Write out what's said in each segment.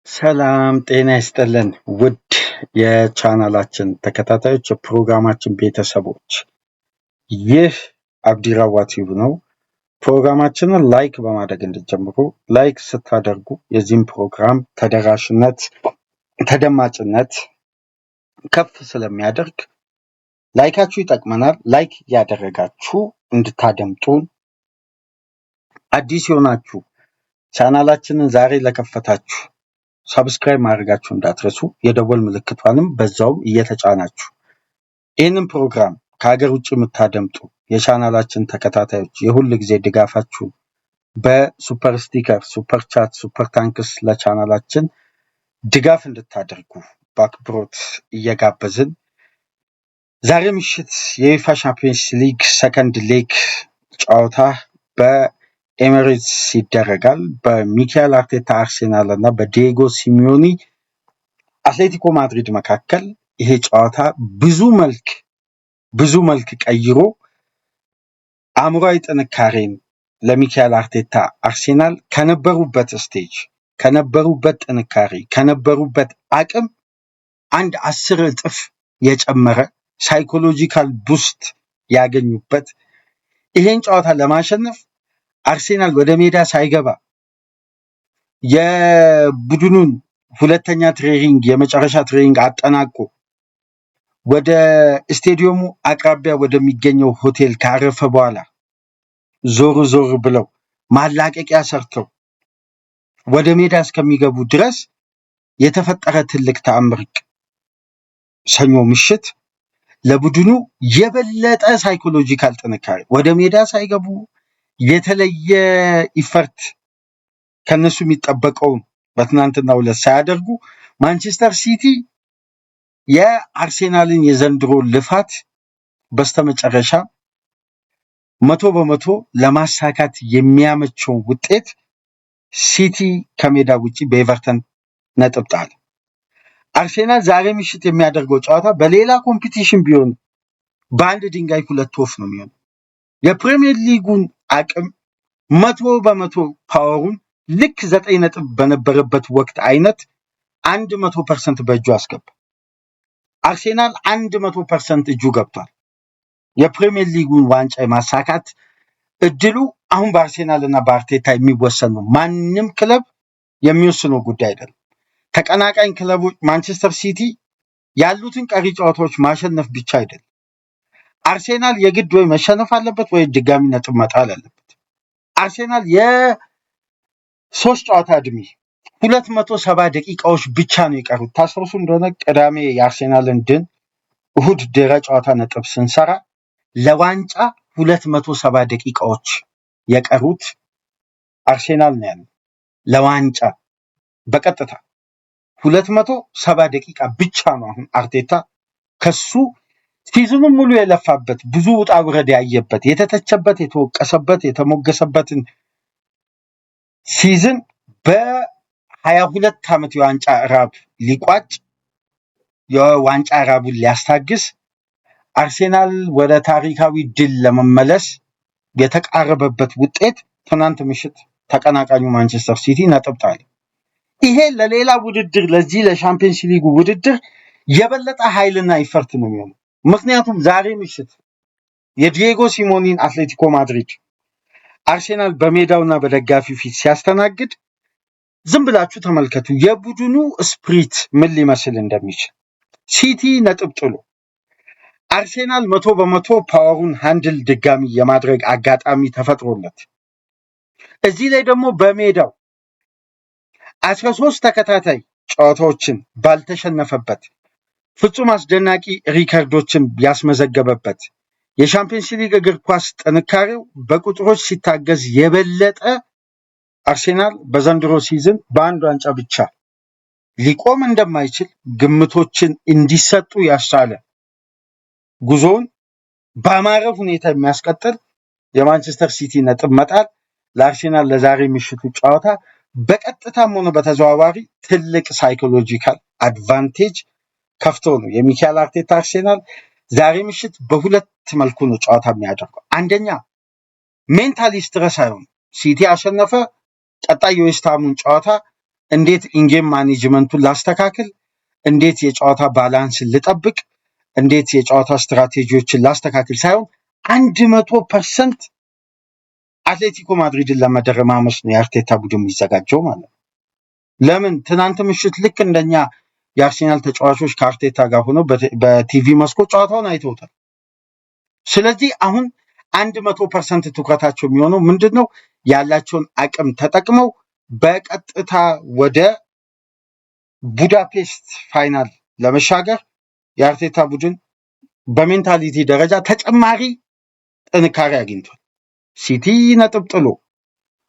ሰላም ጤና ይስጥልን ውድ የቻናላችን ተከታታዮች የፕሮግራማችን ቤተሰቦች፣ ይህ አብዲራዋ ቲዩብ ነው። ፕሮግራማችንን ላይክ በማድረግ እንድትጀምሩ፣ ላይክ ስታደርጉ የዚህም ፕሮግራም ተደማጭነት ከፍ ስለሚያደርግ ላይካችሁ ይጠቅመናል። ላይክ ያደረጋችሁ እንድታደምጡን፣ አዲስ የሆናችሁ ቻናላችንን ዛሬ ለከፈታችሁ ሰብስክራይብ ማድረጋችሁ እንዳትረሱ፣ የደወል ምልክቷንም በዛውም እየተጫናችሁ ይህንን ፕሮግራም ከሀገር ውጭ የምታደምጡ የቻናላችን ተከታታዮች የሁል ጊዜ ድጋፋችሁን በሱፐር ስቲከር፣ ሱፐር ቻት፣ ሱፐር ታንክስ ለቻናላችን ድጋፍ እንድታደርጉ በአክብሮት እየጋበዝን ዛሬ ምሽት የዩኤፋ ሻምፒዮንስ ሊግ ሰከንድ ሌግ ጨዋታ በኤሚሬትስ ይደረጋል። በሚካኤል አርቴታ አርሴናል እና በዲየጎ ሲሚዮኒ አትሌቲኮ ማድሪድ መካከል ይሄ ጨዋታ ብዙ መልክ ቀይሮ አእምሯዊ ጥንካሬን ለሚካኤል አርቴታ አርሴናል ከነበሩበት ስቴጅ፣ ከነበሩበት ጥንካሬ፣ ከነበሩበት አቅም አንድ 10 እጥፍ የጨመረ ሳይኮሎጂካል ቡስት ያገኙበት፣ ይሄን ጨዋታ ለማሸነፍ አርሴናል ወደ ሜዳ ሳይገባ የቡድኑን ሁለተኛ ትሬኒንግ የመጨረሻ ትሬኒንግ አጠናቆ ወደ ስቴዲየሙ አቅራቢያ ወደሚገኘው ሆቴል ካረፈ በኋላ ዞር ብለው ማላቀቂያ ሰርተው ወደ ሜዳ እስከሚገቡ ድረስ የተፈጠረ ትልቅ ተአምር ሰኞ ምሽት ለቡድኑ የበለጠ ሳይኮሎጂካል ጥንካሬ፣ ወደ ሜዳ ሳይገቡ የተለየ ኢፈርት ከነሱ የሚጠበቀውን በትናንትናው ዕለት ሳያደርጉ ማንቸስተር ሲቲ የአርሴናልን የዘንድሮ ልፋት በስተመጨረሻ 100% ለማሳካት የሚያመቸውን ውጤት ሲቲ ከሜዳ ውጪ በኤቨርተን ነጥብ ጣለ። አርሴናል ዛሬ ምሽት የሚያደርገው ጨዋታ በሌላ ኮምፒቲሽን ቢሆን በአንድ ድንጋይ ሁለት ወፍ ነው የሚሆነው። የፕሪሚየር ሊጉን አቅም 100% ፓወሩን ልክ 9 ነጥብ በነበረበት ወቅት አይነት 100% በእጁ አስገባ። አርሴናል 100% እጁ ገብቷል። የፕሪሚየር ሊጉን ዋንጫ የማሳካት እድሉ አሁን በአርሴናል እና በአርቴታ የሚወሰን ነው። ማንም ክለብ የሚወስነው ጉዳይ አይደለም። ተቀናቃኝ ክለቦች ማንቸስተር ሲቲ ያሉትን ቀሪ ጨዋታዎች ማሸነፍ ብቻ አይደለም። አርሴናል የግድ ወይ መሸነፍ አለበት ወይ ድጋሚ ነጥብ መጣል አለበት። አርሴናል የሶስት ጨዋታ እድሜ 270 ደቂቃዎች ብቻ ነው የቀሩት። ታስታውሱ እንደሆነ ቅዳሜ የአርሴናልን ድል፣ እሁድ ድረ ጨዋታ ነጥብ ስንሰራ ለዋንጫ 270 ደቂቃዎች የቀሩት አርሴናል ነው ያለው። ለዋንጫ በቀጥታ 270 ደቂቃ ብቻ ነው አሁን አርቴታ ከሱ ሲዝኑን ሙሉ የለፋበት፣ ብዙ ውጣ ውረድ ያየበት፣ የተተቸበት፣ የተወቀሰበት፣ የተሞገሰበትን ሲዝን በ22 ዓመት የዋንጫ ራብ ሊቋጭ፣ የዋንጫ ራቡን ሊያስታግስ፣ አርሴናል ወደ ታሪካዊ ድል ለመመለስ የተቃረበበት ውጤት ትናንት ምሽት ተቀናቃኙ ማንቸስተር ሲቲ ነጥብ ጣለ። ይሄ ለሌላ ውድድር፣ ለዚህ ለሻምፒየንስ ሊጉ ውድድር የበለጠ ኃይልና ይፈርት ነው የሚሆነው። ምክንያቱም ዛሬ ምሽት የዲየጎ ሲሞኒን አትሌቲኮ ማድሪድ አርሴናል በሜዳውና በደጋፊው ፊት ሲያስተናግድ ዝም ብላችሁ ተመልከቱ የቡድኑ ስፕሪት ምን ሊመስል እንደሚችል። ሲቲ ነጥብ ጥሎ አርሴናል 100% ፓወሩን ሃንድል ድጋሚ የማድረግ አጋጣሚ ተፈጥሮለት፣ እዚህ ላይ ደግሞ በሜዳው 13 ተከታታይ ጨዋታዎችን ባልተሸነፈበት፣ ፍጹም አስደናቂ ሪከርዶችን ያስመዘገበበት፣ የሻምፒየንስ ሊግ እግር ኳስ ጥንካሬው በቁጥሮች ሲታገዝ የበለጠ አርሴናል በዘንድሮ ሲዝን በአንድ ዋንጫ ብቻ ሊቆም እንደማይችል ግምቶችን እንዲሰጡ ያስቻለ ጉዞውን በአማረ ሁኔታ የሚያስቀጥል የማንቸስተር ሲቲ ነጥብ መጣል ለአርሴናል ለዛሬ ምሽቱ ጨዋታ በቀጥታም ሆነ በተዘዋዋሪ ትልቅ ሳይኮሎጂካል አድቫንቴጅ ከፍቶ ነው የሚካኤል አርቴታ አርሴናል ዛሬ ምሽት በሁለት መልኩ ነው ጨዋታ የሚያደርገው። አንደኛ ሜንታሊ ስትረስ አይሆን፣ ሲቲ አሸነፈ፣ ቀጣይ የዌስትሃሙን ጨዋታ እንዴት ኢንጌም ማኔጅመንቱን ላስተካክል፣ እንዴት የጨዋታ ባላንስን ልጠብቅ፣ እንዴት የጨዋታ ስትራቴጂዎችን ላስተካክል ሳይሆን 100% አትሌቲኮ ማድሪድን ለመደረማመስ ነው የአርቴታ ቡድን የሚዘጋጀው ማለት ነው። ለምን ትናንት ምሽት ልክ እንደኛ የአርሴናል ተጫዋቾች ከአርቴታ ጋር ሆነው በቲቪ መስኮት ጨዋታውን አይተውታል። ስለዚህ አሁን 100% ትኩረታቸው የሚሆነው ምንድን ነው? ያላቸውን አቅም ተጠቅመው በቀጥታ ወደ ቡዳፔስት ፋይናል ለመሻገር የአርቴታ ቡድን በሜንታሊቲ ደረጃ ተጨማሪ ጥንካሬ አግኝቷል። ሲቲ ነጥብ ጥሎ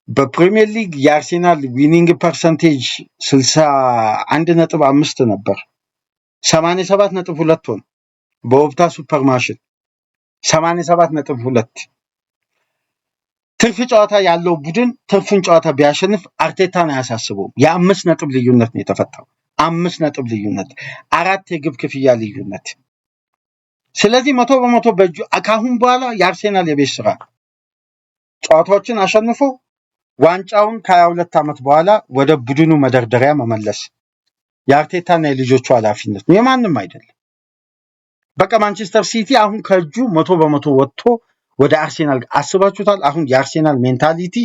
በፕሪሚየር ሊግ የአርሴናል ዊኒንግ ፐርሰንቴጅ 61.5 ነበር፣ 87.2 ሆነ። በኦፕታ ሱፐር ማሽን 87.2። ትርፍ ጨዋታ ያለው ቡድን ትርፉን ጨዋታ ቢያሸንፍ አርቴታን አያሳስበውም። የ5 ነጥብ ልዩነት ነው የተፈጠረው። 5 ነጥብ ልዩነት፣ 4 የግብ ክፍያ ልዩነት። ስለዚህ 100% በእጁ ካሁን በኋላ የአርሴናል የቤት ስራ ጨዋታዎችን አሸንፎ ዋንጫውን ከ22 ዓመት በኋላ ወደ ቡድኑ መደርደሪያ መመለስ የአርቴታና የልጆቹ ኃላፊነት ነው፣ የማንም አይደለም። በቃ ማንቸስተር ሲቲ አሁን ከእጁ 100% ወጥቶ ወደ አርሴናል አስባችሁታል። አሁን የአርሴናል ሜንታሊቲ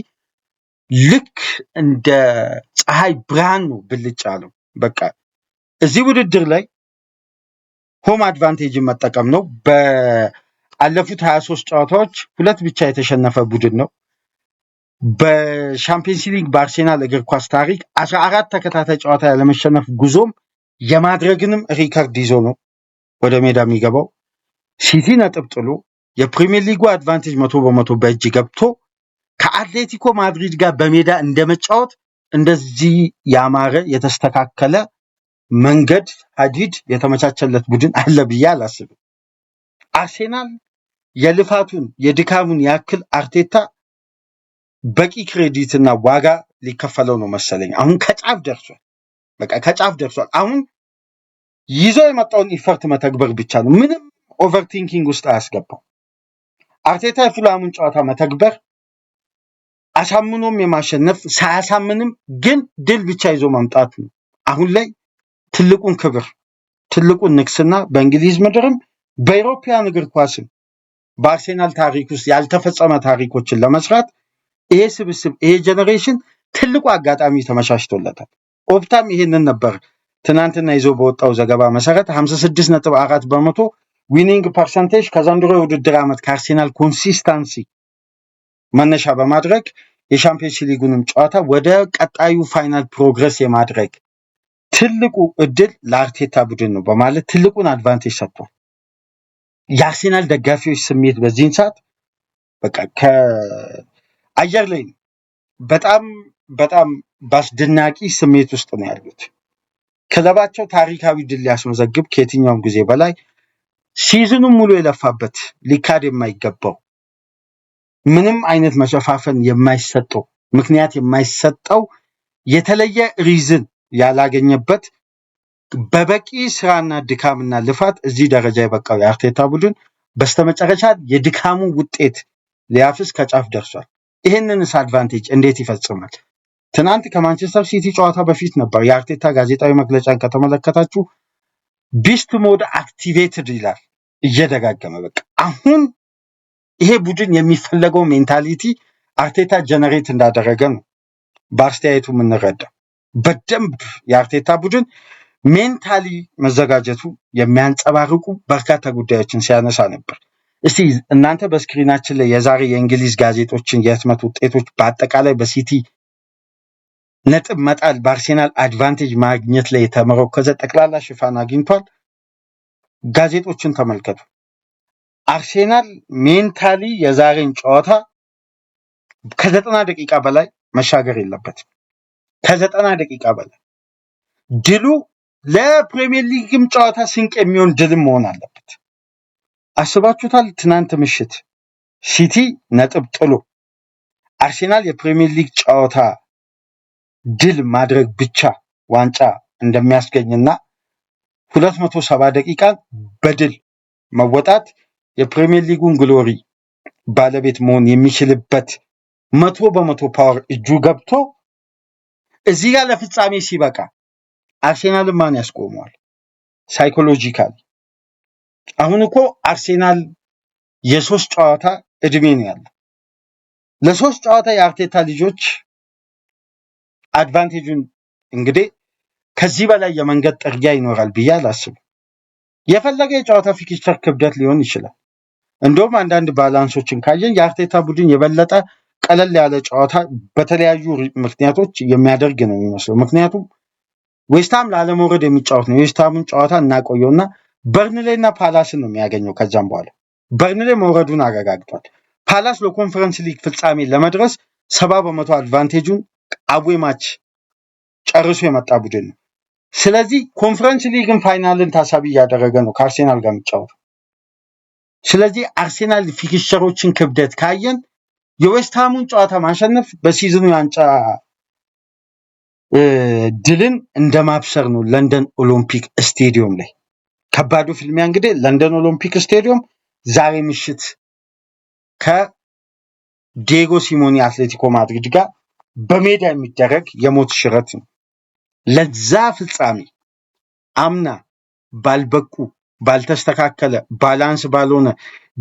ልክ እንደ ፀሐይ ብርሃን ነው ብልጭ አለው። በቃ እዚህ ውድድር ላይ ሆም አድቫንቴጅን መጠቀም ነው። በአለፉት 23 ጨዋታዎች 2 ብቻ የተሸነፈ ቡድን ነው። በሻምፒየንስ ሊግ በአርሴናል እግር ኳስ ታሪክ 14 ተከታታይ ጨዋታ ያለመሸነፍ ጉዞም የማድረግንም ሪከርድ ይዞ ነው ወደ ሜዳ የሚገባው። ሲቲ ነጥብ ጥሎ የፕሪሚየር ሊጉ አድቫንቴጅ 100% በእጅ ገብቶ ከአትሌቲኮ ማድሪድ ጋር በሜዳ እንደመጫወት እንደዚህ ያማረ የተስተካከለ መንገድ ሀዲድ የተመቻቸለት ቡድን አለ ብዬ አላስብም። አርሴናል የልፋቱን የድካሙን ያክል አርቴታ በቂ ክሬዲትና ዋጋ ሊከፈለው ነው መሰለኝ። አሁን ከጫፍ ደርሷል። በቃ ከጫፍ ደርሷል። አሁን ይዞ የመጣውን ኢፈርት መተግበር ብቻ ነው። ምንም ኦቨርቲንኪንግ ውስጥ አያስገባው። አርቴታ የፉላሙን ጨዋታ መተግበር፣ አሳምኖም የማሸነፍ ሳያሳምንም ግን ድል ብቻ ይዞ መምጣት ነው አሁን ላይ ትልቁን ክብር፣ ትልቁን ንግስና በእንግሊዝ ምድርም በአውሮፓውያን እግር ኳስም በአርሴናል ታሪክ ውስጥ ያልተፈጸመ ታሪኮችን ለመስራት ይሄ ስብስብ ይሄ ጀነሬሽን ትልቁ አጋጣሚ ተመቻችቶለታል። ኦፕታም ይሄንን ነበር ትናንትና ይዞ በወጣው ዘገባ መሰረት 56.4% ዊኒንግ ፐርሰንቴጅ ከዘንድሮ የውድድር ዓመት ከአርሴናል ኮንሲስታንሲ መነሻ በማድረግ የሻምፒየንስ ሊጉንም ጨዋታ ወደ ቀጣዩ ፋይናል ፕሮግረስ የማድረግ ትልቁ እድል ለአርቴታ ቡድን ነው በማለት ትልቁን አድቫንቴጅ ሰጥቷል። የአርሴናል ደጋፊዎች ስሜት በዚህን ሰዓት በቃ ከአየር ላይ በጣም በአስደናቂ ስሜት ውስጥ ነው ያሉት። ክለባቸው ታሪካዊ ድል ሊያስመዘግብ ከየትኛውም ጊዜ በላይ ሲዝኑን ሙሉ የለፋበት ሊካድ የማይገባው ምንም አይነት መሸፋፈን የማይሰጠው ምክንያት የማይሰጠው የተለየ ሪዝን ያላገኘበት በበቂ ስራና ድካምና ልፋት እዚህ ደረጃ የበቃው የአርቴታ ቡድን በስተመጨረሻ የድካሙ ውጤት ሊያፍስ ከጫፍ ደርሷል። ይህንንስ አድቫንቴጅ እንዴት ይፈጽማል? ትናንት ከማንቸስተር ሲቲ ጨዋታ በፊት ነበር የአርቴታ ጋዜጣዊ መግለጫን ከተመለከታችሁ ቢስት ሞድ አክቲቬትድ ይላል እየደጋገመ። በቃ አሁን ይሄ ቡድን የሚፈለገው ሜንታሊቲ አርቴታ ጀነሬት እንዳደረገ ነው በአስተያየቱ የምንረዳው። በደንብ የአርቴታ ቡድን ሜንታሊ መዘጋጀቱ የሚያንጸባርቁ በርካታ ጉዳዮችን ሲያነሳ ነበር። እስቲ እናንተ በስክሪናችን ላይ የዛሬ የእንግሊዝ ጋዜጦችን የህትመት ውጤቶች በአጠቃላይ በሲቲ ነጥብ መጣል በአርሴናል አድቫንቴጅ ማግኘት ላይ የተመረኮዘ ጠቅላላ ሽፋን አግኝቷል። ጋዜጦችን ተመልከቱ። አርሴናል ሜንታሊ የዛሬን ጨዋታ ከ90 ደቂቃ በላይ መሻገር የለበትም። ከ90 ደቂቃ በላይ ድሉ ለፕሪሚየር ሊግም ጨዋታ ስንቅ የሚሆን ድልም መሆን አለበት። አስባችሁታል? ትናንት ምሽት ሲቲ ነጥብ ጥሎ አርሴናል የፕሪሚየር ሊግ ጨዋታ ድል ማድረግ ብቻ ዋንጫ እንደሚያስገኝና 270 ደቂቃ በድል መወጣት የፕሪሚየር ሊጉን ግሎሪ ባለቤት መሆን የሚችልበት 100% ፓወር እጁ ገብቶ እዚህ ጋር ለፍጻሜ ሲበቃ አርሴናል ማን ያስቆመዋል? ሳይኮሎጂካሊ አሁን እኮ አርሴናል የሶስት ጨዋታ እድሜ ነው ያለው። ለሶስት ጨዋታ የአርቴታ ልጆች አድቫንቴጁን እንግዲህ ከዚህ በላይ የመንገድ ጥርጊያ ይኖራል ብዬ አላስብም። የፈለገ የጨዋታ ፊክስቸር ክብደት ሊሆን ይችላል። እንደውም አንዳንድ ባላንሶችን ካየን የአርቴታ ቡድን የበለጠ ቀለል ያለ ጨዋታ በተለያዩ ምክንያቶች የሚያደርግ ነው የሚመስለው። ምክንያቱም ዌስትሃም ላለመውረድ የሚጫወት ነው። የዌስትሃምን ጨዋታ እናቆየውና በርንሌና ፓላስን ነው የሚያገኘው። ከዛም በኋላ በርንሌ መውረዱን አረጋግጧል። ፓላስ ለኮንፈረንስ ሊግ ፍጻሜ ለመድረስ 70% አድቫንቴጁን አዌ ማች ጨርሶ የመጣ ቡድን ነው። ስለዚህ ኮንፈረንስ ሊግን ፋይናልን ታሳቢ እያደረገ ነው ከአርሴናል ጋር የሚጫወተው። ስለዚህ አርሴናል ፊክስቸሮችን ክብደት ካየን የዌስትሃሙን ጨዋታ ማሸነፍ በሲዝኑ ዋንጫ ድልን እንደማብሰር ነው። ለንደን ኦሎምፒክ ስቴዲየም ላይ ከባዱ ፍልሚያ እንግዲህ ለንደን ኦሎምፒክ ስቴዲየም ዛሬ ምሽት ከዲየጎ ሲሞኔ አትሌቲኮ ማድሪድ ጋር በሜዳ የሚደረግ የሞት ሽረት ነው። ለዛ ፍጻሜ አምና ባልበቁ ባልተስተካከለ ባላንስ ባልሆነ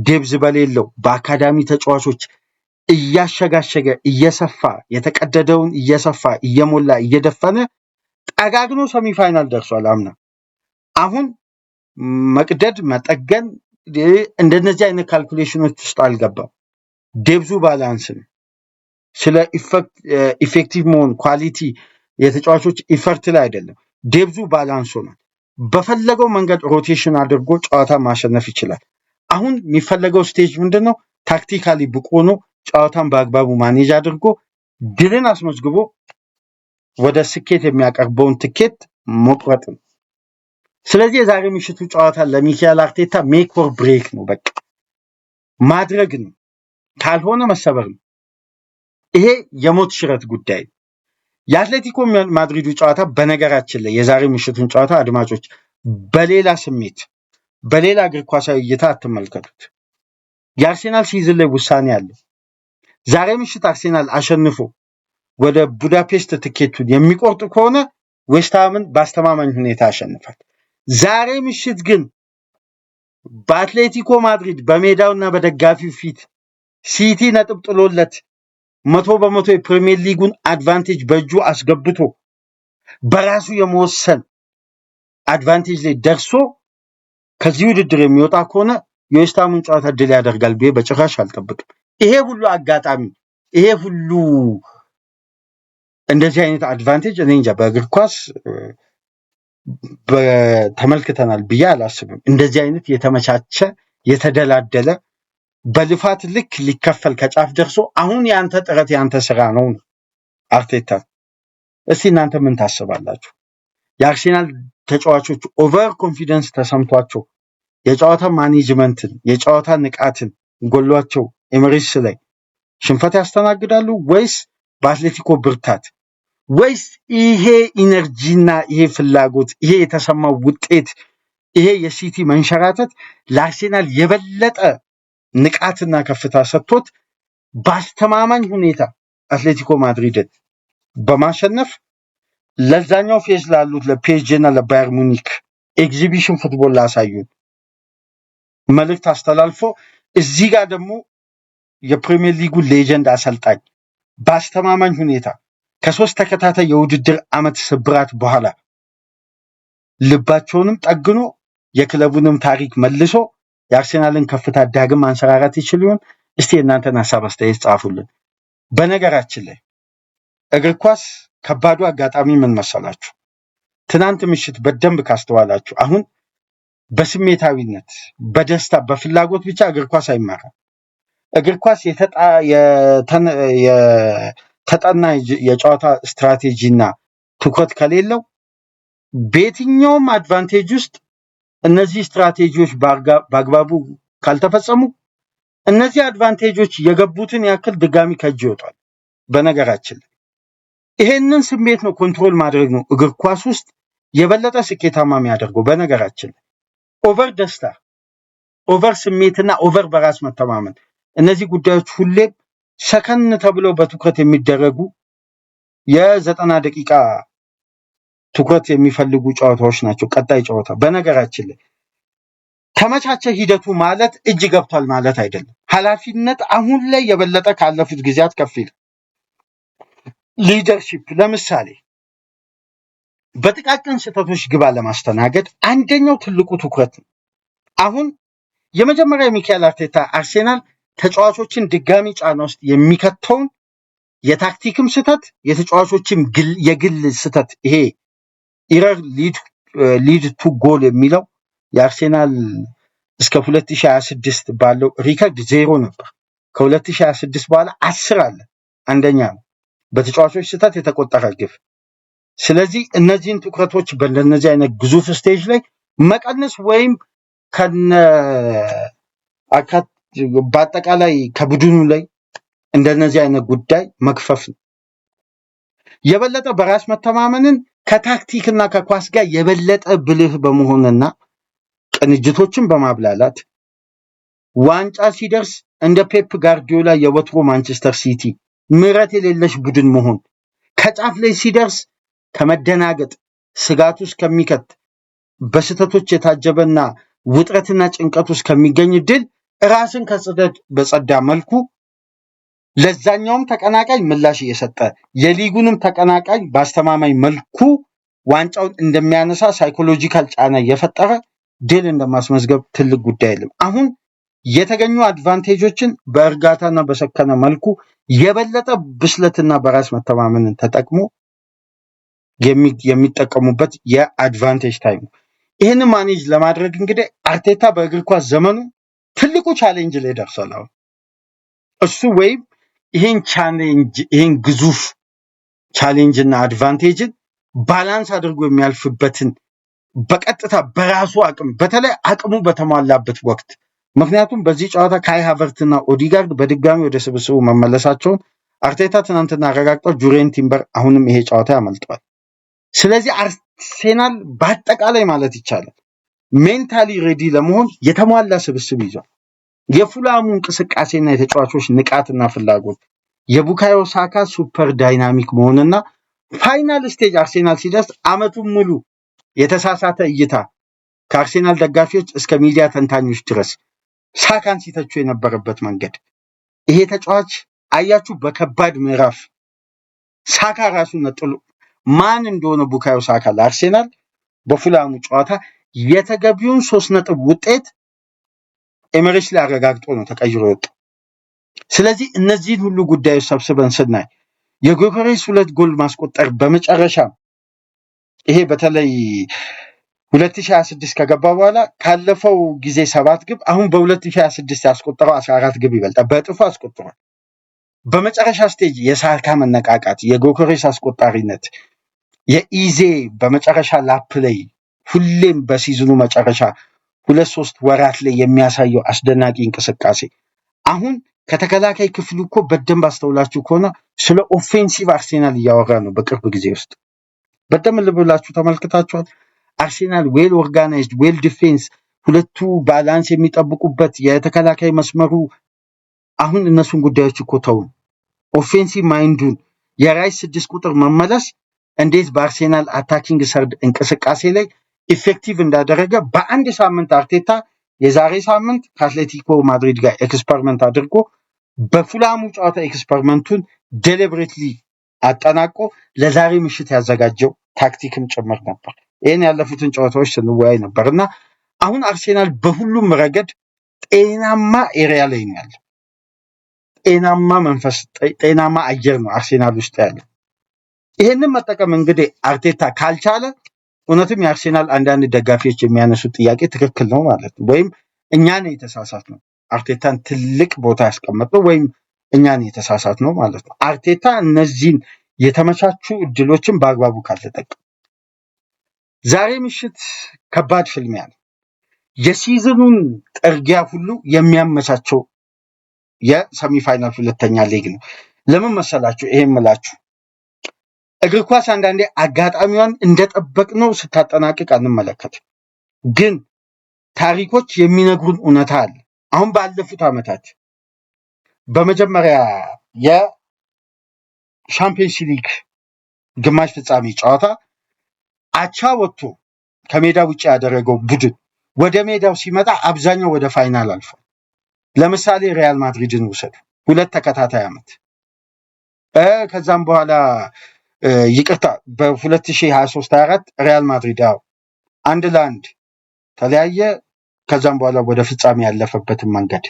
ዴብዝ በሌለው በአካዳሚ ተጫዋቾች እያሸጋሸገ እየሰፋ የተቀደደውን እየሰፋ እየሞላ እየደፈነ ጠጋግኖ ሰሚፋይናል ደርሷል አምና። አሁን መቅደድ መጠገን እንደነዚህ አይነት ካልኩሌሽኖች ውስጥ አልገባም። ዴብዙ ባላንስ ነው። ስለ ኢፌክቲቭ መሆን ኳሊቲ የተጫዋቾች ኢፈርት ላይ አይደለም። ዴብዙ ባላንስ ሆኗል። በፈለገው መንገድ ሮቴሽን አድርጎ ጨዋታ ማሸነፍ ይችላል። አሁን የሚፈለገው ስቴጅ ምንድነው? ታክቲካሊ ብቁ ሆኖ ጨዋታን በአግባቡ ማኔጅ አድርጎ ድልን አስመዝግቦ ወደ ስኬት የሚያቀርበውን ትኬት መቁረጥ ነው። ስለዚህ የዛሬ ምሽቱ ጨዋታ ለሚካኤል አርቴታ ሜክ ኦር ብሬክ ነው። በቃ ማድረግ ነው፣ ካልሆነ መሰበር ነው። ይሄ የሞት ሽረት ጉዳይ። የአትሌቲኮ ማድሪዱ ጨዋታ በነገራችን ላይ የዛሬ ምሽቱን ጨዋታ አድማጮች በሌላ ስሜት በሌላ እግር ኳሳዊ እይታ አትመልከቱት። የአርሴናል ሲዝን ላይ ውሳኔ አለው። ዛሬ ምሽት አርሴናል አሸንፎ ወደ ቡዳፔስት ትኬቱን የሚቆርጥ ከሆነ ዌስትሃምን በአስተማማኝ ሁኔታ ያሸንፋል። ዛሬ ምሽት ግን በአትሌቲኮ ማድሪድ በሜዳውና በደጋፊው ፊት ሲቲ ነጥብ ጥሎለት 100% የፕሪሚየር ሊጉን አድቫንቴጅ በእጁ አስገብቶ በራሱ የመወሰን አድቫንቴጅ ላይ ደርሶ ከዚህ ውድድር የሚወጣ ከሆነ የዌስትሃምን ጨዋታ ድል ያደርጋል ብዬ በጭራሽ አልጠብቅም። ይሄ ሁሉ አጋጣሚ ይሄ ሁሉ እንደዚህ አይነት አድቫንቴጅ እኔ እንጃ በእግር ኳስ ተመልክተናል ብዬ አላስብም። እንደዚህ አይነት የተመቻቸ የተደላደለ በልፋት ልክ ሊከፈል ከጫፍ ደርሶ አሁን ያንተ ጥረት ያንተ ስራ ነው አርቴታ። እስቲ እናንተ ምን ታስባላችሁ? የአርሴናል ተጫዋቾች ኦቨር ኮንፊደንስ ተሰምቷቸው የጨዋታ ማኔጅመንትን የጨዋታ ንቃትን ጎሏቸው ኤምሬትስ ላይ ሽንፈት ያስተናግዳሉ ወይስ በአትሌቲኮ ብርታት ወይስ ይሄ ኢነርጂና ይሄ ፍላጎት ይሄ የተሰማው ውጤት ይሄ የሲቲ መንሸራተት ለአርሴናል የበለጠ ንቃትና ከፍታ ሰጥቶት በአስተማማኝ ሁኔታ አትሌቲኮ ማድሪድን በማሸነፍ ለዛኛው ፌዝ ላሉት ለፒኤስጂ እና ለባየር ሙኒክ ኤግዚቢሽን ፉትቦል ላሳዩን መልእክት አስተላልፎ እዚህ ጋር ደግሞ የፕሪሚየር ሊጉ ሌጀንድ አሰልጣኝ በአስተማማኝ ሁኔታ ከሶስት ተከታታይ የውድድር ዓመት ስብራት በኋላ ልባቸውንም ጠግኖ የክለቡንም ታሪክ መልሶ የአርሴናልን ከፍታ ዳግም ማንሰራራት ይችል ይሆን? እስቲ እናንተን ሐሳብ አስተያየት ጻፉልን። በነገራችን ላይ እግር ኳስ ከባዱ አጋጣሚ ምን መሰላችሁ? ትናንት ምሽት በደንብ ካስተዋላችሁ አሁን በስሜታዊነት በደስታ በፍላጎት ብቻ እግር ኳስ አይመራም። እግር ኳስ የተጠና የጨዋታ ስትራቴጂና ትኩረት ከሌለው በየትኛውም አድቫንቴጅ ውስጥ እነዚህ ስትራቴጂዎች በአግባቡ ካልተፈጸሙ እነዚህ አድቫንቴጆች የገቡትን ያክል ድጋሚ ከእጅ ይወጣል። በነገራችን ላይ ይሄንን ስሜት ነው ኮንትሮል ማድረግ ነው እግር ኳስ ውስጥ የበለጠ ስኬታማ የሚያደርገው። በነገራችን ላይ ኦቨር ደስታ፣ ኦቨር ስሜትና ኦቨር በራስ መተማመን እነዚህ ጉዳዮች ሁሌም ሰከን ተብለው በትኩረት የሚደረጉ የ90 ደቂቃ ትኩረት የሚፈልጉ ጨዋታዎች ናቸው። ቀጣይ ጨዋታ በነገራችን ላይ ተመቻቸ ሂደቱ ማለት እጅ ገብቷል ማለት አይደለም። ኃላፊነት አሁን ላይ የበለጠ ካለፉት ጊዜያት ከፍ ይላል። ሊደርሺፕ ለምሳሌ በጥቃቅን ስህተቶች ግባ ለማስተናገድ አንደኛው ትልቁ ትኩረት ነው። አሁን የመጀመሪያ ሚካኤል አርቴታ አርሴናል ተጫዋቾችን ድጋሚ ጫና ውስጥ የሚከተውን የታክቲክም ስህተት የተጫዋቾችም የግል ስህተት ይሄ ኢረር ሊድ ቱ ጎል የሚለው የአርሴናል እስከ 2026 ባለው ሪከርድ 0 ነበር። ከ2026 በኋላ 10 አለ። አንደኛ ነው በተጫዋቾች ስህተት የተቆጠረ ግብ። ስለዚህ እነዚህን ትኩረቶች በእንደነዚህ አይነት ግዙፍ ስቴጅ ላይ መቀነስ ወይም በአጠቃላይ ከቡድኑ ላይ እንደነዚህ አይነት ጉዳይ መክፈፍ ነው። የበለጠ በራስ መተማመንን ከታክቲክና ከኳስ ጋር የበለጠ ብልህ በመሆንና ቅንጅቶችን በማብላላት ዋንጫ ሲደርስ እንደ ፔፕ ጋርዲዮላ የወትሮ ማንቸስተር ሲቲ ምሕረት የሌለሽ ቡድን መሆን ከጫፍ ላይ ሲደርስ ከመደናገጥ ስጋት ውስጥ ከሚከት በስህተቶች የታጀበና ውጥረትና ጭንቀት ውስጥ ከሚገኝ ድል ራስን ከጽደት በጸዳ መልኩ ለዛኛውም ተቀናቃኝ ምላሽ እየሰጠ የሊጉንም ተቀናቃኝ በአስተማማኝ መልኩ ዋንጫውን እንደሚያነሳ ሳይኮሎጂካል ጫና እየፈጠረ ድል እንደማስመዝገብ ትልቅ ጉዳይ የለም። አሁን የተገኙ አድቫንቴጆችን በእርጋታና በሰከነ መልኩ የበለጠ ብስለትና በራስ መተማመንን ተጠቅሞ የሚጠቀሙበት የአድቫንቴጅ ታይም። ይህንን ማኔጅ ለማድረግ እንግዲህ አርቴታ በእግር ኳስ ዘመኑ ትልቁ ቻሌንጅ ላይ ደርሷል። አሁን እሱ ወይም ይህን ግዙፍ ቻሌንጅ እና አድቫንቴጅን ባላንስ አድርጎ የሚያልፍበትን በቀጥታ በራሱ አቅም በተለይ አቅሙ በተሟላበት ወቅት ምክንያቱም በዚህ ጨዋታ ካይ ሃቨርትና ኦዲጋርድ በድጋሚ ወደ ስብስቡ መመለሳቸውን አርቴታ ትናንትና አረጋግጧል። ጁሪየን ቲምበር አሁንም ይሄ ጨዋታ ያመልጠዋል። ስለዚህ አርሴናል በአጠቃላይ ማለት ይቻላል ሜንታሊ ሬዲ ለመሆን የተሟላ ስብስብ ይዟል። የፉላሙ እንቅስቃሴና የተጫዋቾች ንቃትና ፍላጎት የቡካዮ ሳካ ሱፐር ዳይናሚክ መሆንና ፋይናል ስቴጅ አርሴናል ሲደርስ አመቱን ሙሉ የተሳሳተ እይታ ከአርሴናል ደጋፊዎች እስከ ሚዲያ ተንታኞች ድረስ ሳካን ሲተቹ የነበረበት መንገድ ይሄ ተጫዋች አያችሁ በከባድ ምዕራፍ ሳካ ራሱ ነጥሎ ማን እንደሆነ ቡካዮ ሳካ ለአርሴናል በፉላሙ ጨዋታ የተገቢውን 3 ነጥብ ውጤት ኤምሬትስ ላይ አረጋግጦ ነው ተቀይሮ የወጣው። ስለዚህ እነዚህን ሁሉ ጉዳዮች ሰብስበን ስናይ የጎከሬስ 2 ጎል ማስቆጠር በመጨረሻ ይሄ በተለይ 2026 ከገባ በኋላ ካለፈው ጊዜ 7 ግብ አሁን በ2026 ያስቆጠረው 14 ግብ ይበልጣል። በእጥፉ አስቆጥሯል። በመጨረሻ ስቴጅ የሳካ መነቃቃት የጎከሬስ አስቆጣሪነት የኢዜ በመጨረሻ ላፕ ላይ ሁሌም በሲዝኑ መጨረሻ 2-3 ወራት ላይ የሚያሳየው አስደናቂ እንቅስቃሴ አሁን ከተከላካይ ክፍሉ እኮ በደንብ አስተውላችሁ ከሆነ ስለ ኦፌንሲቭ አርሴናል እያወራ ነው። በቅርብ ጊዜ ውስጥ በደንብ ልብላችሁ ተመልክታችኋል። አርሴናል ዌል ኦርጋናይዝድ ዌል ዲፌንስ ሁለቱ ባላንስ የሚጠብቁበት የተከላካይ መስመሩ አሁን እነሱን ጉዳዮች እኮ ተው ኦፌንሲቭ ማይንዱን የራይስ 6 ቁጥር መመለስ እንዴት በአርሴናል አታኪንግ ሰርድ እንቅስቃሴ ላይ ኢፌክቲቭ እንዳደረገ በአንድ ሳምንት አርቴታ የዛሬ ሳምንት ከአትሌቲኮ ማድሪድ ጋር ኤክስፐሪመንት አድርጎ በፉላሙ ጨዋታ ኤክስፐሪመንቱን ዴሊብሬትሊ አጠናቆ ለዛሬ ምሽት ያዘጋጀው ታክቲክም ጭምር ነበር። ይህን ያለፉትን ጨዋታዎች ስንወያይ ነበር እና አሁን አርሴናል በሁሉም ረገድ ጤናማ ኤሪያ ላይ ነው ያለው። ጤናማ መንፈስ ጤናማ አየር ነው አርሴናል ውስጥ ያለው። ይህንን መጠቀም እንግዲህ አርቴታ ካልቻለ እውነትም የአርሴናል አንዳንድ ደጋፊዎች የሚያነሱት ጥያቄ ትክክል ነው ማለት ነው። ወይም እኛ ነው የተሳሳት ነው አርቴታን ትልቅ ቦታ ያስቀመጠው ወይም እኛ ነው የተሳሳት ነው ማለት ነው። አርቴታ እነዚህን የተመቻቹ እድሎችን በአግባቡ ካልተጠቀም ዛሬ ምሽት ከባድ ፍልሚያ ነው። የሲዝኑን ጥርጊያ ሁሉ የሚያመቻቸው የሰሚፋይናል ሁለተኛ ሌግ ነው። ለምን መሰላችሁ ይሄን ምላችሁ? እግር ኳስ አንዳንዴ አጋጣሚዋን እንደጠበቅነው ስታጠናቅቅ አንመለከትም። ግን ታሪኮች የሚነግሩን እውነታ አለ። አሁን ባለፉት ዓመታት በመጀመሪያ የሻምፒየንስ ሊግ ግማሽ ፍጻሜ ጨዋታ አቻ ወጥቶ ከሜዳ ውጭ ያደረገው ቡድን ወደ ሜዳው ሲመጣ አብዛኛው ወደ ፋይናል አልፏል። ለምሳሌ ሪያል ማድሪድን ውሰዱ፣ 2 ተከታታይ ዓመት ከዛም በኋላ ይቅርታ በ2023-24 ሪያል ማድሪድ 1-1 ተለያየ። ከዛም በኋላ ወደ ፍጻሜ ያለፈበትን መንገድ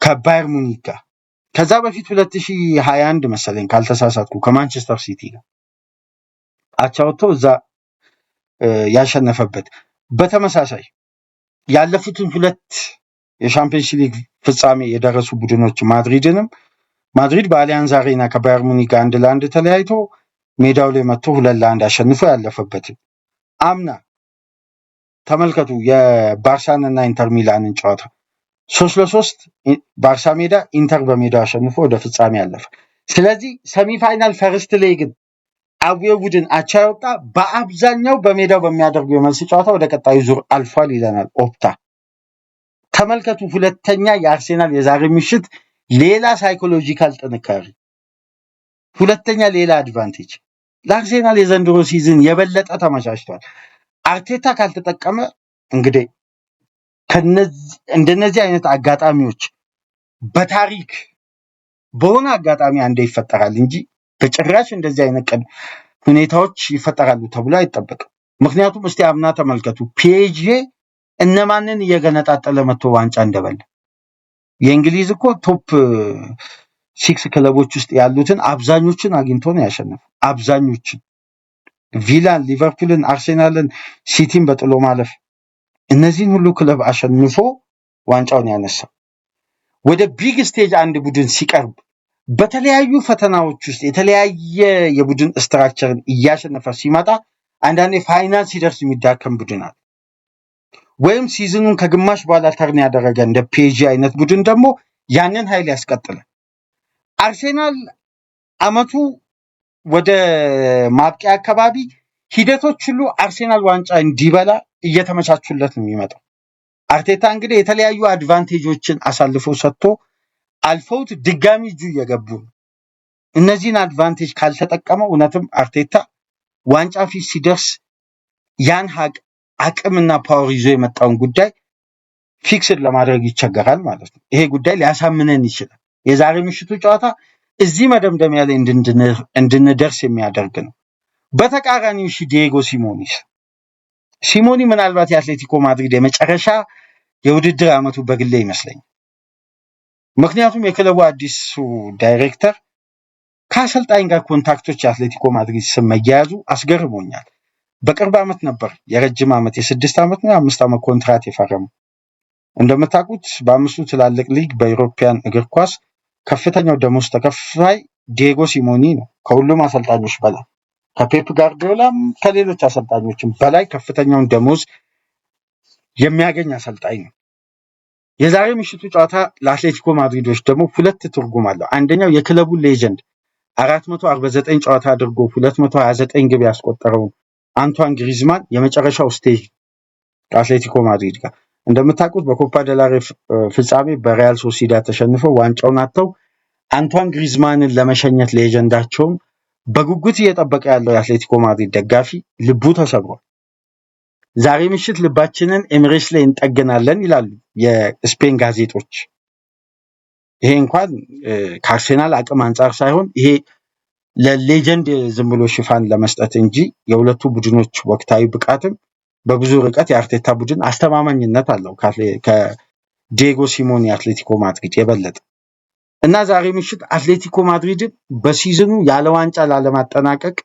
ከባየር ሙኒክ ጋር፣ ከዛ በፊት 2021 መሰለኝ ካልተሳሳትኩ ከማንቸስተር ሲቲ ጋር አቻ ወጥቶ እዛ ያሸነፈበት። በተመሳሳይ ያለፉትን 2 የሻምፒየንስ ሊግ ፍጻሜ የደረሱ ቡድኖች ማድሪድ በአሊያንዝ አሬና ከባየር ሙኒክ ጋር 1-1 ተለያይቶ ሜዳው ላይ መጥቶ 2-1 አሸንፎ ያለፈበትን። አምና ተመልከቱ የባርሳንና ኢንተር ሚላንን ጨዋታ 3-3 ባርሳ ሜዳ፣ ኢንተር በሜዳው አሸንፎ ወደ ፍጻሜ ያለፈ። ስለዚህ ሰሚፋይናል ፈርስት ላይ ግን አዌው ቡድን አቻ ያወጣ በአብዛኛው በሜዳው በሚያደርገው የመልስ ጨዋታ ወደ ቀጣዩ ዙር አልፏል ይለናል ኦፕታ። ተመልከቱ ሁለተኛ የአርሴናል የዛሬ ምሽት ሌላ ሳይኮሎጂካል ጥንካሬ፣ ሁለተኛ ሌላ አድቫንቴጅ ለአርሴናል የዘንድሮ ሲዝን የበለጠ ተመቻችቷል። አርቴታ ካልተጠቀመ እንግዲህ እንደነዚህ አይነት አጋጣሚዎች በታሪክ በሆነ አጋጣሚ አንዴ ይፈጠራል እንጂ በጭራሽ እንደዚህ አይነት ሁኔታዎች ይፈጠራሉ ተብሎ አይጠበቅም። ምክንያቱም እስቲ አምና ተመልከቱ ፒኤስጂ እነማንን እየገነጣጠለ መጥቶ ዋንጫ እንደበላ። የእንግሊዝ እኮ ቶፕ 6 ክለቦች ውስጥ ያሉትን አብዛኞችን አግኝቶ ነው ያሸነፈው። አብዛኞችን ቪላን፣ ሊቨርፑልን፣ አርሴናልን፣ ሲቲን በጥሎ ማለፍ እነዚህን ሁሉ ክለብ አሸንፎ ዋንጫውን ያነሳው። ወደ ቢግ ስቴጅ አንድ ቡድን ሲቀርብ በተለያዩ ፈተናዎች ውስጥ የተለያየ የቡድን ስትራክቸርን እያሸነፈ ሲመጣ አንዳንዴ ፋይናል ሲደርስ የሚዳከም ቡድን አለ። ወይም ሲዝኑን ከግማሽ በኋላ ተርን ያደረገ እንደ ፒኤስጂ አይነት ቡድን ደግሞ ያንን ኃይል ያስቀጥላል። አርሴናል አመቱ ወደ ማብቂያ አካባቢ ሂደቶች ሁሉ አርሴናል ዋንጫ እንዲበላ እየተመቻቹለት ነው የሚመጣው። አርቴታ እንግዲህ የተለያዩ አድቫንቴጆችን አሳልፎ ሰጥቶ አልፈውት ድጋሚ እጁ እየገቡ ነው። እነዚህን አድቫንቴጅ ካልተጠቀመው እውነትም አርቴታ ዋንጫ ፊት ሲደርስ ያን አቅምና ፓወር ይዞ የመጣውን ጉዳይ ፊክስድ ለማድረግ ይቸገራል ማለት ነው። ይሄ ጉዳይ ሊያሳምነን ይችላል። የዛሬ ምሽቱ ጨዋታ እዚህ መደምደሚያ ላይ እንድንደርስ የሚያደርግ ነው። በተቃራኒው ዲዬጎ ሲሞኒ ምናልባት የአትሌቲኮ ማድሪድ የመጨረሻ የውድድር ዓመቱ በግሌ ይመስለኛል። ምክንያቱም የክለቡ አዲሱ ዳይሬክተር ከአሰልጣኝ ጋር ኮንታክቶች የአትሌቲኮ ማድሪድ ስም መያያዙ አስገርሞኛል። በቅርብ ዓመት ነበር የረጅም ዓመት የ6 ዓመት ነው 5 ዓመት ኮንትራት የፈረመው። እንደምታውቁት በአምስቱ ትላልቅ ሊግ በዩሮፒያን እግር ኳስ ከፍተኛው ደሞዝ ተከፋይ ዲዬጎ ሲሞኒ ነው። ከሁሉም አሰልጣኞች በላይ ከፔፕ ጋርዲዮላም ከሌሎች አሰልጣኞችም በላይ ከፍተኛውን ደሞዝ የሚያገኝ አሰልጣኝ ነው። የዛሬ ምሽቱ ጨዋታ ለአትሌቲኮ ማድሪዶች ደግሞ 2 ትርጉም አለው። አንደኛው የክለቡ ሌጀንድ 449 ጨዋታ አድርጎ 229 ግብ ያስቆጠረው አንቷን ግሪዝማን የመጨረሻው ስቴጅ ከአትሌቲኮ ማድሪድ ጋር እንደምታውቁት በኮፓ ደላሬ ፍጻሜ በሪያል ሶሲዳድ ተሸንፈው ዋንጫውን አጥተው አንቷን ግሪዝማንን ለመሸኘት ሌጀንዳቸውን በጉጉት እየጠበቀ ያለው የአትሌቲኮ ማድሪድ ደጋፊ ልቡ ተሰብሯል። ዛሬ ምሽት ልባችንን ኤምሬትስ ላይ እንጠግናለን ይላሉ የስፔን ጋዜጦች። ይሄ እንኳን ከአርሴናል አቅም አንጻር ሳይሆን ይሄ ለሌጀንድ ዝም ብሎ ሽፋን ለመስጠት እንጂ የሁለቱ ቡድኖች ወቅታዊ ብቃትም በብዙ ርቀት የአርቴታ ቡድን አስተማማኝነት አለው ከዲዬጎ ሲሞኒ አትሌቲኮ ማድሪድ የበለጠ እና ዛሬ ምሽት አትሌቲኮ ማድሪድን በሲዝኑ ያለ ዋንጫ ላለማጠናቀቅ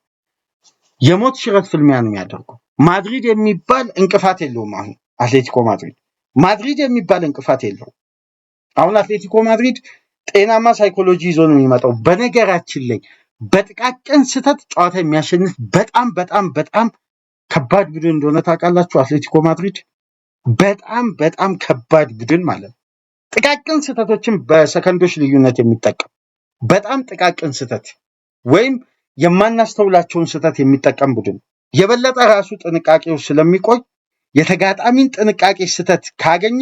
የሞት ሽረት ፍልሚያ ነው የሚያደርገው። ማድሪድ የሚባል እንቅፋት የለውም። አሁን አትሌቲኮ ማድሪድ የሚባል እንቅፋት የለውም። አሁን አትሌቲኮ ማድሪድ ጤናማ ሳይኮሎጂ ይዞ ነው የሚመጣው። በነገራችን ላይ በጥቃቅን ስህተት ጨዋታ የሚያሸንፍ በጣም በጣም በጣም ከባድ ቡድን እንደሆነ ታውቃላችሁ። አትሌቲኮ ማድሪድ በጣም በጣም ከባድ ቡድን ማለት ነው። ጥቃቅን ስህተቶችን በሰከንዶች ልዩነት የሚጠቀም በጣም ጥቃቅን ስህተት ወይም የማናስተውላቸውን ስህተት የሚጠቀም ቡድን የበለጠ ራሱ ጥንቃቄው ስለሚቆይ የተጋጣሚን ጥንቃቄ ስህተት ካገኘ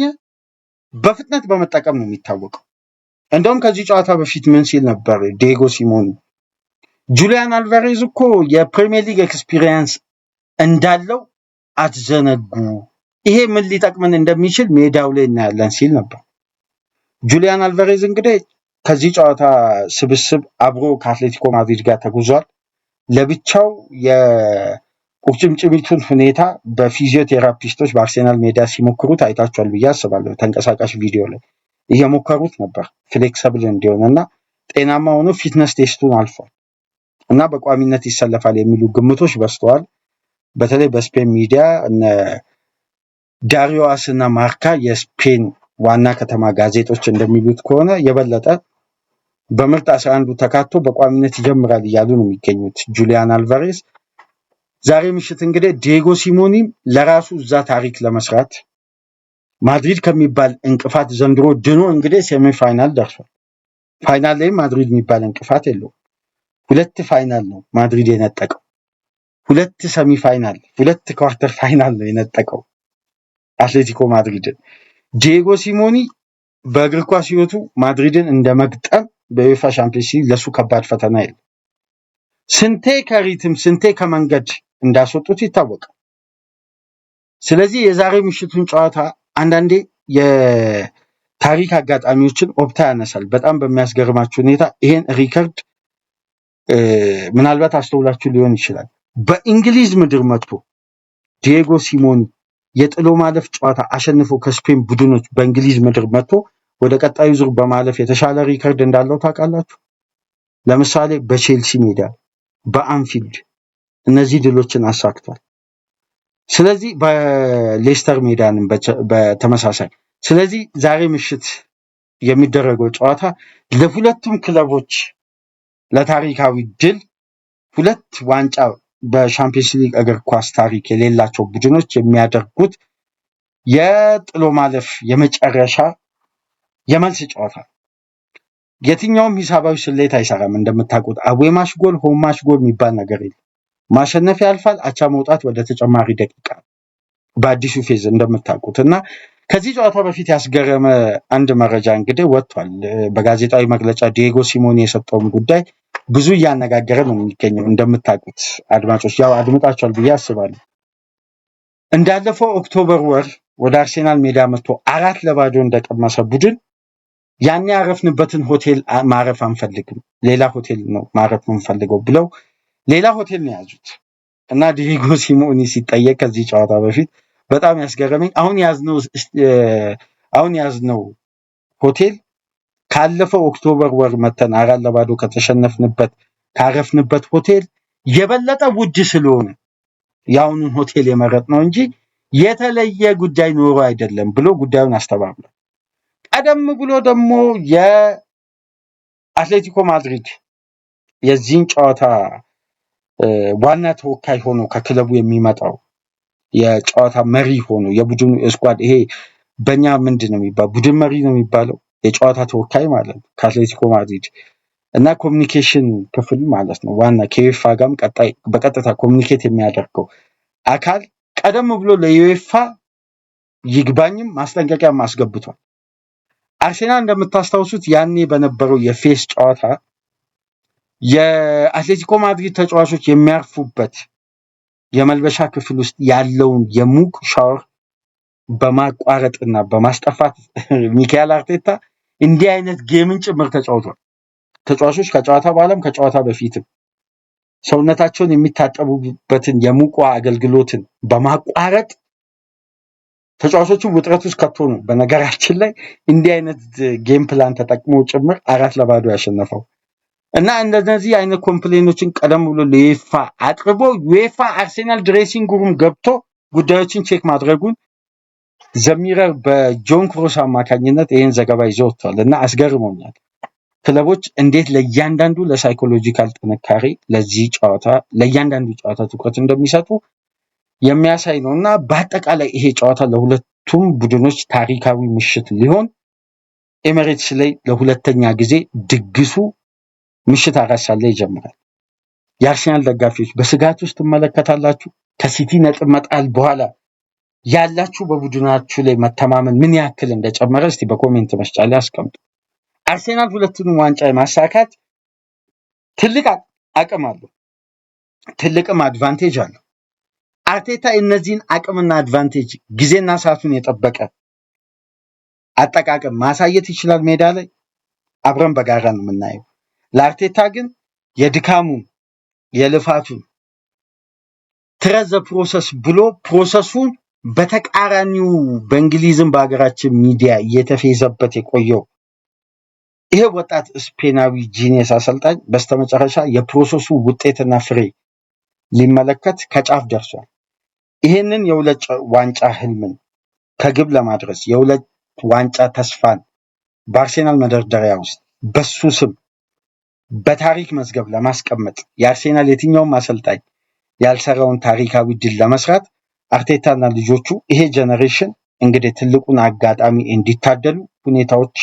በፍጥነት በመጠቀም ነው የሚታወቀው። እንደውም ከዚህ ጨዋታ በፊት ምን ሲል ነበር ዲዬጎ ሲሞኒ? ጁሊያን አልቫሬዝ እኮ የፕሪሚየር ሊግ ኤክስፒሪየንስ እንዳለው አትዘነጉ፣ ይሄ ምን ሊጠቅመን እንደሚችል ሜዳው ላይ እናያለን ሲል ነበር። ጁሊያን አልቫሬዝ እንግዲህ ከዚህ ጨዋታ ስብስብ አብሮ ከአትሌቲኮ ማድሪድ ጋር ተጉዟል። ለብቻው የቁርጭምጭሚቱን ሁኔታ በፊዚዮቴራፒስቶች በአርሴናል ሜዳ ሲሞክሩት አይታችኋል ብዬ አስባለሁ። ተንቀሳቃሽ ቪዲዮ ላይ እየሞከሩት ነበር ፍሌክሰብል እንዲሆን እና ጤናማ ሆኖ ፊትነስ ቴስቱን አልፏል እና በቋሚነት ይሰለፋል የሚሉ ግምቶች በዝተዋል። በተለይ በስፔን ሚዲያ እነ ዳሪዮ አስ እና ማርካ የስፔን ዋና ከተማ ጋዜጦች እንደሚሉት ከሆነ የበለጠ በምርጥ 11 ተካቶ በቋሚነት ይጀምራል እያሉ ነው የሚገኙት ጁሊያን አልቫሬዝ። ዛሬ ምሽት እንግዲህ ዲየጎ ሲሞኒ ለራሱ እዛ ታሪክ ለመስራት ማድሪድ ከሚባል እንቅፋት ዘንድሮ ድኖ እንግዲህ ሴሚፋይናል ደርሷል። ፋይናል ላይ ማድሪድ የሚባል እንቅፋት የለውም። 2 ፋይናል ነው ማድሪድ የነጠቀው፣ 2 ሰሚፋይናል፣ 2 ኳርተር ፋይናል ነው የነጠቀው አትሌቲኮ ማድሪድን። ዲየጎ ሲሞኒ በእግር ኳስ ህይወቱ ማድሪድን እንደመግጠም በዩኤፋ ቻምፒየንስ ሊግ ለሱ ከባድ ፈተና የለም። ስንቴ ከሪትም ስንቴ ከመንገድ እንዳስወጡት ይታወቃል። ስለዚህ የዛሬ ምሽቱን ጨዋታ አንዳንዴ የታሪክ አጋጣሚዎችን ኦፕታ ያነሳል። በጣም በሚያስገርማችሁ ሁኔታ ይሄን ሪከርድ ምናልባት አስተውላችሁ ሊሆን ይችላል። በእንግሊዝ ምድር መጥቶ ዲየጎ ሲሞኒ የጥሎ ማለፍ ጨዋታ አሸንፎ ከስፔን ቡድኖች በእንግሊዝ ምድር መጥቶ ወደ ቀጣዩ ዙር በማለፍ የተሻለ ሪከርድ እንዳለው ታውቃላችሁ። ለምሳሌ በቼልሲ ሜዳ፣ በአንፊልድ እነዚህ ድሎችን አሳክቷል። ስለዚህ በሌስተር ሜዳንም በተመሳሳይ። ስለዚህ ዛሬ ምሽት የሚደረገው ጨዋታ ለሁለቱም ክለቦች ለታሪካዊ ድል 2 ዋንጫ በሻምፒየንስ ሊግ እግር ኳስ ታሪክ የሌላቸው ቡድኖች የሚያደርጉት የጥሎ ማለፍ የመጨረሻ የመልስ ጨዋታ። የትኛውም ሂሳባዊ ስሌት አይሰራም። እንደምታውቁት አዌማሽ ጎል ሆማሽ ጎል የሚባል ነገር የለም። ማሸነፍ ያልፋል፣ አቻ መውጣት ወደ ተጨማሪ ደቂቃ በአዲሱ ፌዝ እንደምታውቁት። እና ከዚህ ጨዋታ በፊት ያስገረመ አንድ መረጃ እንግዲህ ወጥቷል በጋዜጣዊ መግለጫ። ዲየጎ ሲሞኒ የሰጠውን ጉዳይ ብዙ እያነጋገረ ነው የሚገኘው። እንደምታውቁት አድማጮች ያው አድምጣችኋል ብዬ አስባለሁ። እንዳለፈው ኦክቶበር ወር ወደ አርሴናል ሜዳ መጥቶ 4-0 እንደቀመሰ ቡድን ያኔ ያረፍንበትን ሆቴል ማረፍ አንፈልግም፣ ሌላ ሆቴል ነው ማረፍ የምንፈልገው ብለው ሌላ ሆቴል ነው ያዙት እና ዲየጎ ሲሞኒ ሲጠየቅ ከዚህ ጨዋታ በፊት በጣም ያስገረመኝ አሁን ያዝነው ሆቴል ካለፈው ኦክቶበር ወር መተን 4-0 ከተሸነፍንበት ካረፍንበት ሆቴል የበለጠ ውድ ስለሆነ ያውኑን ሆቴል የመረጥ ነው እንጂ የተለየ ጉዳይ ኖሮ አይደለም ብሎ ጉዳዩን አስተባብሏል። ቀደም ብሎ ደግሞ የአትሌቲኮ ማድሪድ የዚህን ጨዋታ ዋና ተወካይ ሆኖ ከክለቡ የሚመጣው የጨዋታ መሪ ሆኖ የቡድኑ ስኳድ ይሄ በእኛ ምንድን ነው የሚባለው ቡድን መሪ ነው የሚባለው የጨዋታ ተወካይ ማለት ነው ከአትሌቲኮ ማድሪድ እና ኮሚኒኬሽን ክፍል ማለት ነው ዋና ከዩኤፋ ጋርም በቀጥታ ኮሚኒኬት የሚያደርገው አካል ቀደም ብሎ ለዩኤፋ ይግባኝም ማስጠንቀቂያም አስገብቷል። አርሴናል እንደምታስታውሱት ያኔ በነበረው የፌስ ጨዋታ የአትሌቲኮ ማድሪድ ተጫዋቾች የሚያርፉበት የመልበሻ ክፍል ውስጥ ያለውን የሙቅ ሻወር በማቋረጥና በማስጠፋት ሚካኤል አርቴታ እንዲህ አይነት ጌምን ጭምር ተጫውቷል። ተጫዋቾች ከጨዋታ በኋላም ከጨዋታ በፊትም ሰውነታቸውን የሚታጠቡበትን የሙቅ አገልግሎትን በማቋረጥ ተጫዋቾቹን ውጥረት ውስጥ ከቶ ነው በነገራችን ላይ እንዲህ አይነት ጌም ፕላን ተጠቅሞ ጭምር 4-0 ያሸነፈው እና እንደዚህ አይነት ኮምፕሌኖችን ቀደም ብሎ ለዩኤፋ አቅርቦ ዩኤፋ አርሴናል ድሬሲንግ ሩም ገብቶ ጉዳዮችን ቼክ ማድረጉን ዘሚረር በጆን ክሮስ አማካኝነት ይህን ዘገባ ይዞ ወጥቷል እና አስገርሞኛል። ክለቦች እንዴት ለእያንዳንዱ ለሳይኮሎጂካል ጥንካሬ ለዚህ ጨዋታ ለእያንዳንዱ ጨዋታ ትኩረት እንደሚሰጡ የሚያሳይ ነው እና በአጠቃላይ ይሄ ጨዋታ ለሁለቱም ቡድኖች ታሪካዊ ምሽት ሊሆን ኤሚሬትስ ላይ ለሁለተኛ ጊዜ ድግሱ ምሽት 4 ሰዓት ላይ ይጀምራል። የአርሴናል ደጋፊዎች በስጋት ውስጥ ትመለከታላችሁ። ከሲቲ ነጥብ መጣል በኋላ ያላችሁ በቡድናችሁ ላይ መተማመን ምን ያክል እንደጨመረ እስቲ በኮሜንት መስጫ ላይ አስቀምጡ። አርሴናል ሁለቱንም ዋንጫ ማሳካት ትልቅ አቅም አለው፣ ትልቅም አድቫንቴጅ አለው። አርቴታ እነዚህን አቅምና አድቫንቴጅ ጊዜና ሰዓቱን የጠበቀ አጠቃቀም ማሳየት ይችላል ሜዳ ላይ አብረን በጋራ ነው የምናየው። ለአርቴታ ግን የድካሙን የልፋቱን ትረዘ ፕሮሰስ ብሎ ፕሮሰሱን በተቃራኒው በእንግሊዝም በሀገራችን ሚዲያ እየተፌዘበት የቆየው ይሄ ወጣት ስፔናዊ ጂኒየስ አሰልጣኝ በስተመጨረሻ የፕሮሰሱ ውጤትና ፍሬ ሊመለከት ከጫፍ ደርሷል። ይሄንን የሁለት ዋንጫ ህልምን ከግብ ለማድረስ የሁለት ዋንጫ ተስፋን በአርሴናል መደርደሪያ ውስጥ በሱ ስም በታሪክ መዝገብ ለማስቀመጥ የአርሴናል የትኛውም አሰልጣኝ ያልሰራውን ታሪካዊ ድል ለመስራት አርቴታና ልጆቹ ይሄ ጀነሬሽን እንግዲህ ትልቁን አጋጣሚ እንዲታደሉ ሁኔታዎች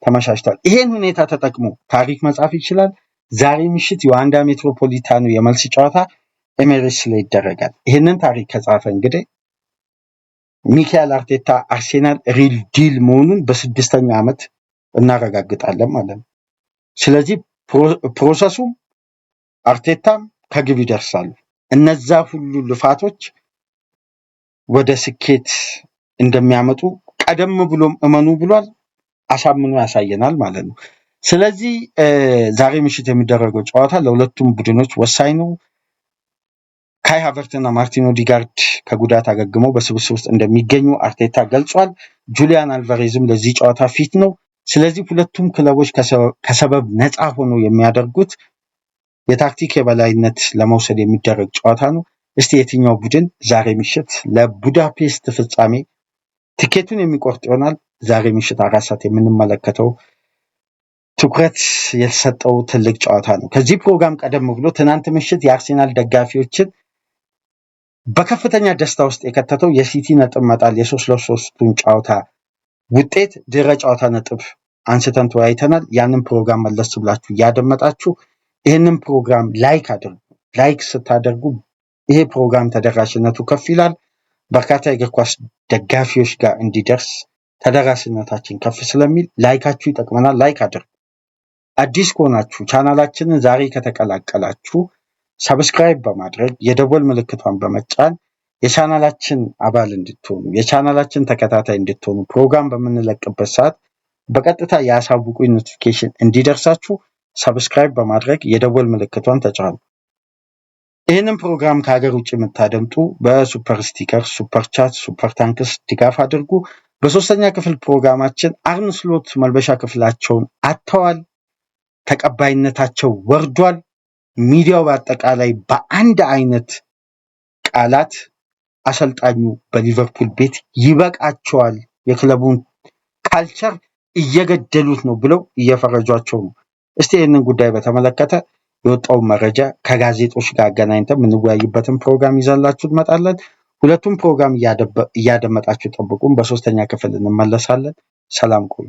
ተመቻችተዋል። ይሄን ሁኔታ ተጠቅሞ ታሪክ መጻፍ ይችላል። ዛሬ ምሽት የዋንዳ ሜትሮፖሊታኑ የመልስ ጨዋታ ኤሜሬትስ ላይ ይደረጋል። ይህንን ታሪክ ከጻፈ እንግዲህ ሚካኤል አርቴታ አርሴናል ሪል ዲል መሆኑን በ6ኛ ዓመት እናረጋግጣለን ማለት ነው። ስለዚህ ፕሮሰሱም አርቴታም ከግብ ይደርሳሉ። እነዛ ሁሉ ልፋቶች ወደ ስኬት እንደሚያመጡ ቀደም ብሎም እመኑ ብሏል፣ አሳምኖ ያሳየናል ማለት ነው። ስለዚህ ዛሬ ምሽት የሚደረገው ጨዋታ ለሁለቱም ቡድኖች ወሳኝ ነው። ካይ ሃቨርትና ማርቲን ኦዲጋርድ ከጉዳት አገግመው በስብስብ ውስጥ እንደሚገኙ አርቴታ ገልጿል። ጁሊያን አልቫሬዝም ለዚህ ጨዋታ ፊት ነው። ስለዚህ ሁለቱም ክለቦች ከሰበብ ነፃ ሆኖ የሚያደርጉት የታክቲክ የበላይነት ለመውሰድ የሚደረግ ጨዋታ ነው። እስቲ የትኛው ቡድን ዛሬ ምሽት ለቡዳፔስት ፍጻሜ ትኬቱን የሚቆርጥ ይሆናል። ዛሬ ምሽት 4 ሰዓት የምንመለከተው ትኩረት የተሰጠው ትልቅ ጨዋታ ነው። ከዚህ ፕሮግራም ቀደም ብሎ ትናንት ምሽት የአርሴናል ደጋፊዎችን በከፍተኛ ደስታ ውስጥ የከተተው የሲቲ ነጥብ መጣል የ3-3ቱን ጨዋታ ውጤት ድረ ጨዋታ ነጥብ አንስተን ተወያይተናል። ያንን ፕሮግራም መለስ ብላችሁ እያደመጣችሁ ይህንን ፕሮግራም ላይክ አድርጉ። ላይክ ስታደርጉ ይሄ ፕሮግራም ተደራሽነቱ ከፍ ይላል። በርካታ የእግር ኳስ ደጋፊዎች ጋር እንዲደርስ ተደራሽነታችን ከፍ ስለሚል ላይካችሁ ይጠቅመናል። ላይክ አድርጉ። አዲስ ከሆናችሁ ቻናላችንን ዛሬ ከተቀላቀላችሁ ሰብስክራይብ በማድረግ የደወል ምልክቷን በመጫን የቻናላችን አባል እንድትሆኑ የቻናላችን ተከታታይ እንድትሆኑ ፕሮግራም በምንለቅበት ሰዓት በቀጥታ የአሳውቁኝ ኖቲፊኬሽን እንዲደርሳችሁ ሰብስክራይብ በማድረግ የደወል ምልክቷን ተጫኑ። ይህንን ፕሮግራም ከሀገር ውጭ የምታደምጡ በሱፐር ስቲከር፣ ሱፐር ቻት፣ ሱፐር ታንክስ ድጋፍ አድርጉ። በሶስተኛ ክፍል ፕሮግራማችን አርነ ስሎት መልበሻ ክፍላቸውን አጥተዋል፣ ተቀባይነታቸው ወርዷል። ሚዲያው በአጠቃላይ በአንድ አይነት ቃላት አሰልጣኙ በሊቨርፑል ቤት ይበቃቸዋል፣ የክለቡን ካልቸር እየገደሉት ነው ብለው እየፈረጇቸው ነው። እስቲ ይህንን ጉዳይ በተመለከተ የወጣውን መረጃ ከጋዜጦች ጋር አገናኝተን የምንወያይበትን ፕሮግራም ይዘንላችሁ እንመጣለን። ሁለቱም ፕሮግራም እያደመጣችሁ ጠብቁን። በሶስተኛ ክፍል እንመለሳለን። ሰላም ቆዩ።